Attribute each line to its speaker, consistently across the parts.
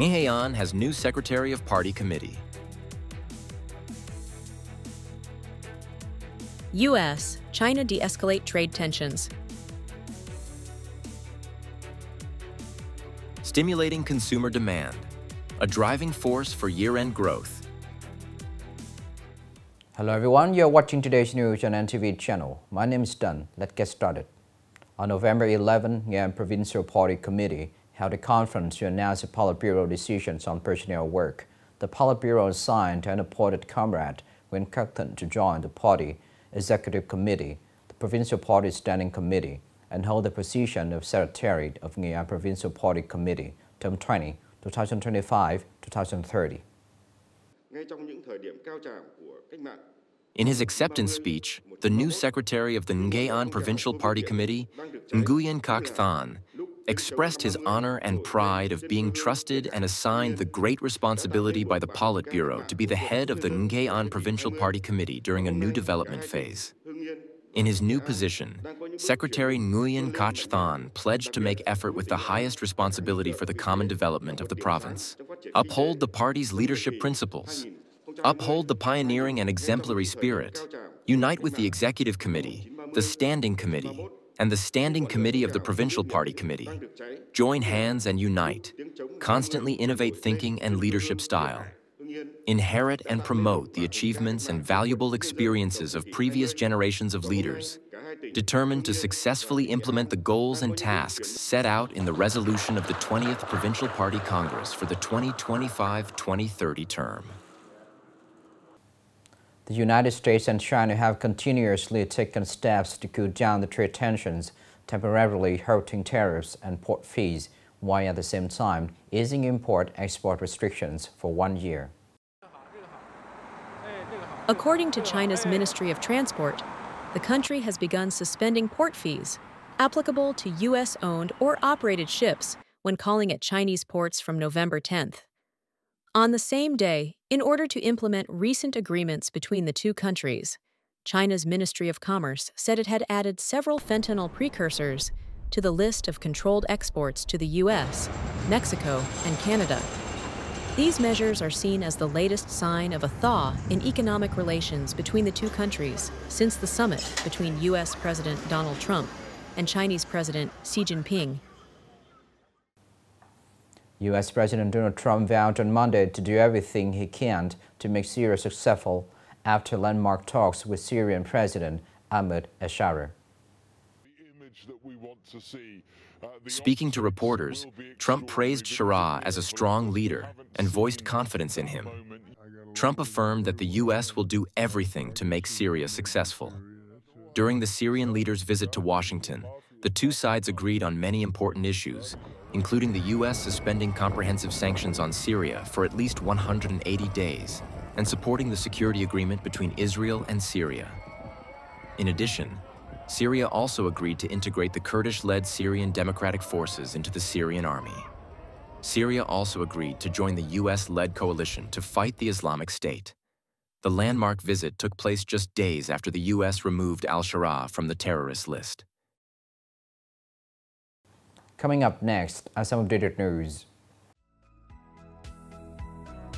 Speaker 1: Nghệ An has new Secretary of Party Committee.
Speaker 2: U.S. China de-escalate trade tensions.
Speaker 1: Stimulating consumer demand, a driving force for year-end growth.
Speaker 3: Hello everyone, you're watching today's news on NTV channel. My name is Đăng. Let's get started. On November 11, Nghệ An Provincial Party Committee held a conference to announce the Politburo decisions on personnel work. The Politburo assigned an appointed comrade, Nguyễn Thị Minh Khai, to join the party executive committee, the Provincial Party Standing Committee, and hold the position of Secretary of Nghệ An Provincial Party Committee, term 2025-2030.
Speaker 1: In his acceptance speech, the new Secretary of the Nghệ An Provincial Party Committee, Truyen expressed his honor and pride of being trusted and assigned the great responsibility by the Politburo to be the head of the Nghệ An Provincial Party Committee during a new development phase. In his new position, Secretary Nguyen Kach Than pledged to make effort with the highest responsibility for the common development of the province, uphold the party's leadership principles, uphold the pioneering and exemplary spirit, unite with the Executive Committee, the Standing Committee, and the Standing Committee of the Provincial Party Committee, join hands and unite, constantly innovate thinking and leadership style, inherit and promote the achievements and valuable experiences of previous generations of leaders, determined to successfully implement the goals and tasks set out in the resolution of the 20th Provincial Party Congress for the 2025-2030 term.
Speaker 3: The United States and China have continuously taken steps to cool down the trade tensions, temporarily halting tariffs and port fees, while at the same time easing import-export restrictions for 1 year.
Speaker 2: According to China's Ministry of Transport, the country has begun suspending port fees applicable to U.S.-owned or operated ships when calling at Chinese ports from November 10th. On the same day, in order to implement recent agreements between the two countries, China's Ministry of Commerce said it had added several fentanyl precursors to the list of controlled exports to the U.S., Mexico, and Canada. These measures are seen as the latest sign of a thaw in economic relations between the two countries since the summit between U.S. President Donald Trump and Chinese President Xi Jinping.
Speaker 3: U.S. President Donald Trump vowed on Monday to do everything he can to make Syria successful after landmark talks with Syrian President Ahmed al-Shara.
Speaker 1: Speaking to reporters, Trump praised Shara as a strong leader and voiced confidence in him. Trump affirmed that the U.S. will do everything to make Syria successful. During the Syrian leader's visit to Washington, the two sides agreed on many important issues, including the U.S. suspending comprehensive sanctions on Syria for at least 180 days and supporting the security agreement between Israel and Syria. In addition, Syria also agreed to integrate the Kurdish-led Syrian Democratic Forces into the Syrian army. Syria also agreed to join the U.S.-led coalition to fight the Islamic State. The landmark visit took place just days after the U.S. removed al-Shara from the terrorist list.
Speaker 3: Coming up next are some updated news.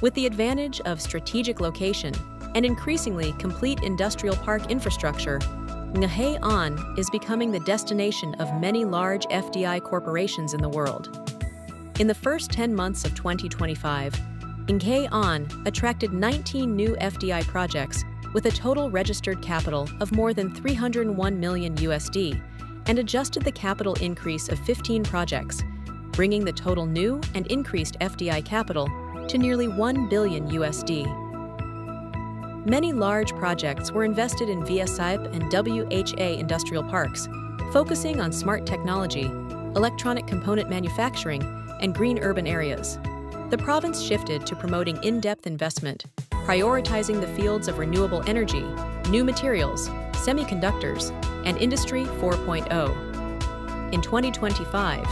Speaker 2: With the advantage of strategic location and increasingly complete industrial park infrastructure, Nghệ An is becoming the destination of many large FDI corporations in the world. In the first 10 months of 2025, Nghệ An attracted 19 new FDI projects with a total registered capital of more than 301 million USD and adjusted the capital increase of 15 projects, bringing the total new and increased FDI capital to nearly 1 billion USD. Many large projects were invested in VSIP and WHA industrial parks, focusing on smart technology, electronic component manufacturing, and green urban areas. The province shifted to promoting in-depth investment, prioritizing the fields of renewable energy, new materials, semiconductors, and Industry 4.0. In 2025,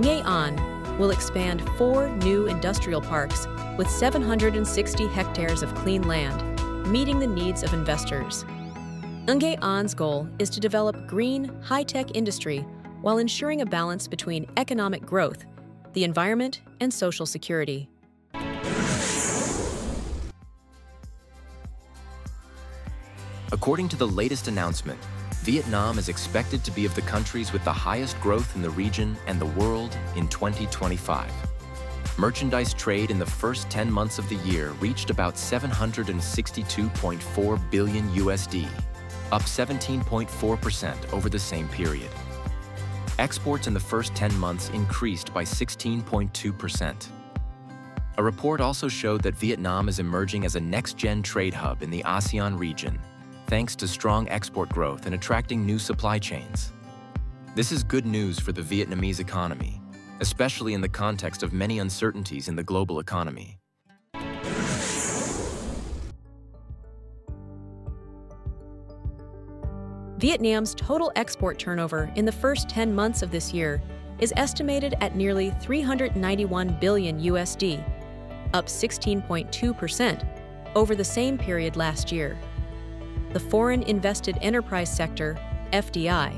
Speaker 2: Nghệ An will expand 4 new industrial parks with 760 hectares of clean land, meeting the needs of investors. Nghệ An's goal is to develop green, high-tech industry while ensuring a balance between economic growth, the environment, and social security.
Speaker 1: According to the latest announcement, Vietnam is expected to be of the countries with the highest growth in the region and the world in 2025. Merchandise trade in the first 10 months of the year reached about $762.4 billion USD, up 17.4% over the same period. Exports in the first 10 months increased by 16.2%. A report also showed that Vietnam is emerging as a next-gen trade hub in the ASEAN region, thanks to strong export growth and attracting new supply chains. This is good news for the Vietnamese economy, especially in the context of many uncertainties in the global economy.
Speaker 2: Vietnam's total export turnover in the first 10 months of this year is estimated at nearly $391 billion USD, up 16.2% over the same period last year. The Foreign Invested Enterprise Sector, FDI,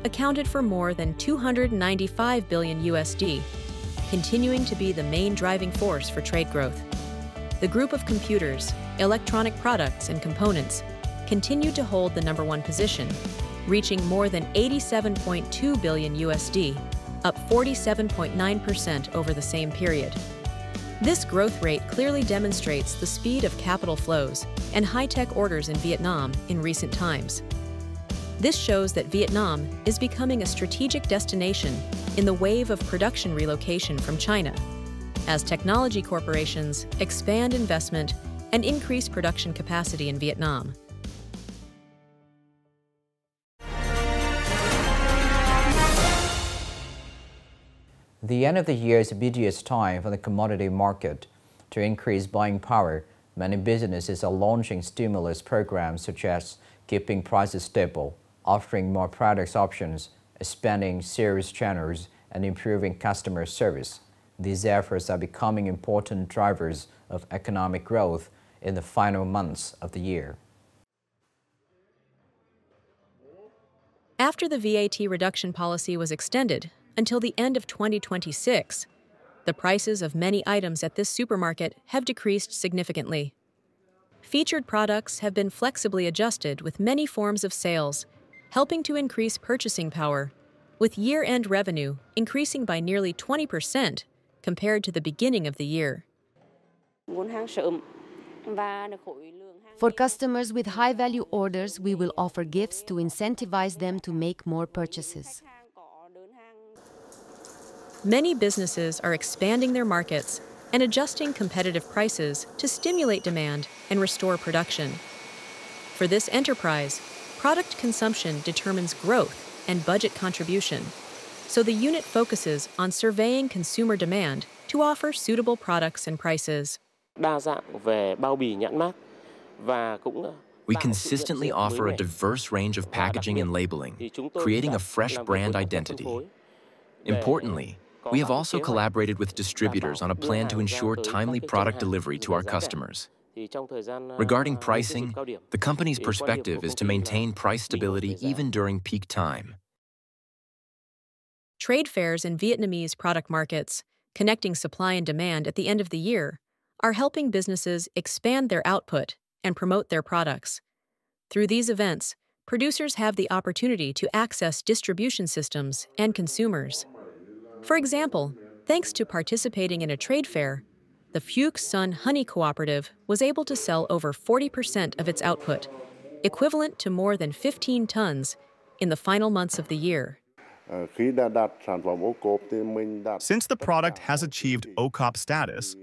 Speaker 2: accounted for more than $295 billion USD, continuing to be the main driving force for trade growth. The group of computers, electronic products, and components continued to hold the #1 position, reaching more than $87.2 billion USD, up 47.9% over the same period. This growth rate clearly demonstrates the speed of capital flows and high-tech orders in Vietnam in recent times. This shows that Vietnam is becoming a strategic destination in the wave of production relocation from China, as technology corporations expand investment and increase production capacity in Vietnam.
Speaker 3: The end of the year is a busiest time for the commodity market. To increase buying power, many businesses are launching stimulus programs such as keeping prices stable, offering more product options, expanding sales channels, and improving customer service. These efforts are becoming important drivers of economic growth in the final months of the year.
Speaker 2: After the VAT reduction policy was extended until the end of 2026, the prices of many items at this supermarket have decreased significantly. Featured products have been flexibly adjusted with many forms of sales, helping to increase purchasing power, with year-end revenue increasing by nearly 20% compared to the beginning of the year.
Speaker 4: For customers with high-value orders, we will offer gifts to incentivize them to make more purchases.
Speaker 2: Many businesses are expanding their markets and adjusting competitive prices to stimulate demand and restore production. For this enterprise, product consumption determines growth and budget contribution, so the unit focuses on surveying consumer demand to offer suitable products and prices.
Speaker 1: We consistently offer a diverse range of packaging and labeling, creating a fresh brand identity. Importantly, we have also collaborated with distributors on a plan to ensure timely product delivery to our customers. Regarding pricing, the company's perspective is to maintain price stability even during peak time.
Speaker 2: Trade fairs in Vietnamese product markets, connecting supply and demand at the end of the year, are helping businesses expand their output and promote their products. Through these events, producers have the opportunity to access distribution systems and consumers. For example, thanks to participating in a trade fair, the Phuc Sun Honey Cooperative was able to sell over 40% of its output, equivalent to more than 15 tons, in the final months of the year.
Speaker 5: Since the product has achieved OCOP status,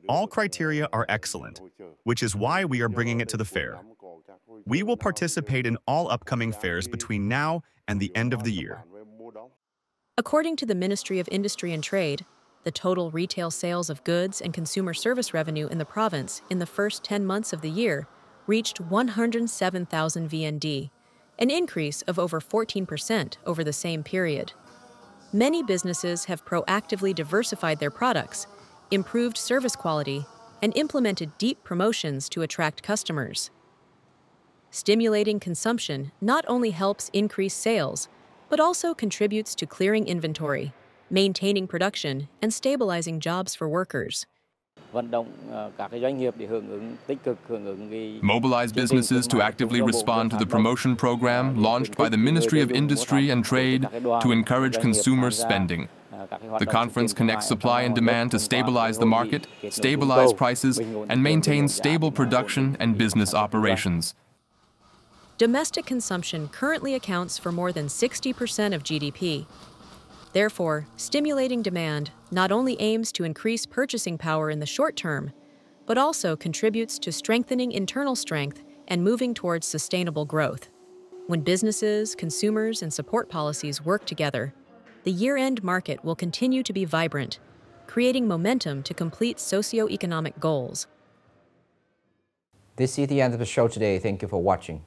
Speaker 5: all criteria are excellent, which is why we are bringing it to the fair. We will participate in all upcoming fairs between now and the end of the year.
Speaker 2: According to the Ministry of Industry and Trade, the total retail sales of goods and consumer service revenue in the province in the first 10 months of the year reached 107,000 VND, an increase of over 14% over the same period. Many businesses have proactively diversified their products, improved service quality, and implemented deep promotions to attract customers. Stimulating consumption not only helps increase sales, but also contributes to clearing inventory, maintaining production, and stabilizing jobs for workers.
Speaker 6: Mobilize businesses to actively respond to the promotion program launched by the Ministry of Industry and Trade to encourage consumer spending. The conference connects supply and demand to stabilize the market, stabilize prices, and maintain stable production and business operations.
Speaker 2: Domestic consumption currently accounts for more than 60% of GDP. Therefore, stimulating demand not only aims to increase purchasing power in the short term, but also contributes to strengthening internal strength and moving towards sustainable growth. When businesses, consumers, and support policies work together, the year-end market will continue to be vibrant, creating momentum to complete socio-economic goals.
Speaker 3: This is the end of the show today. Thank you for watching.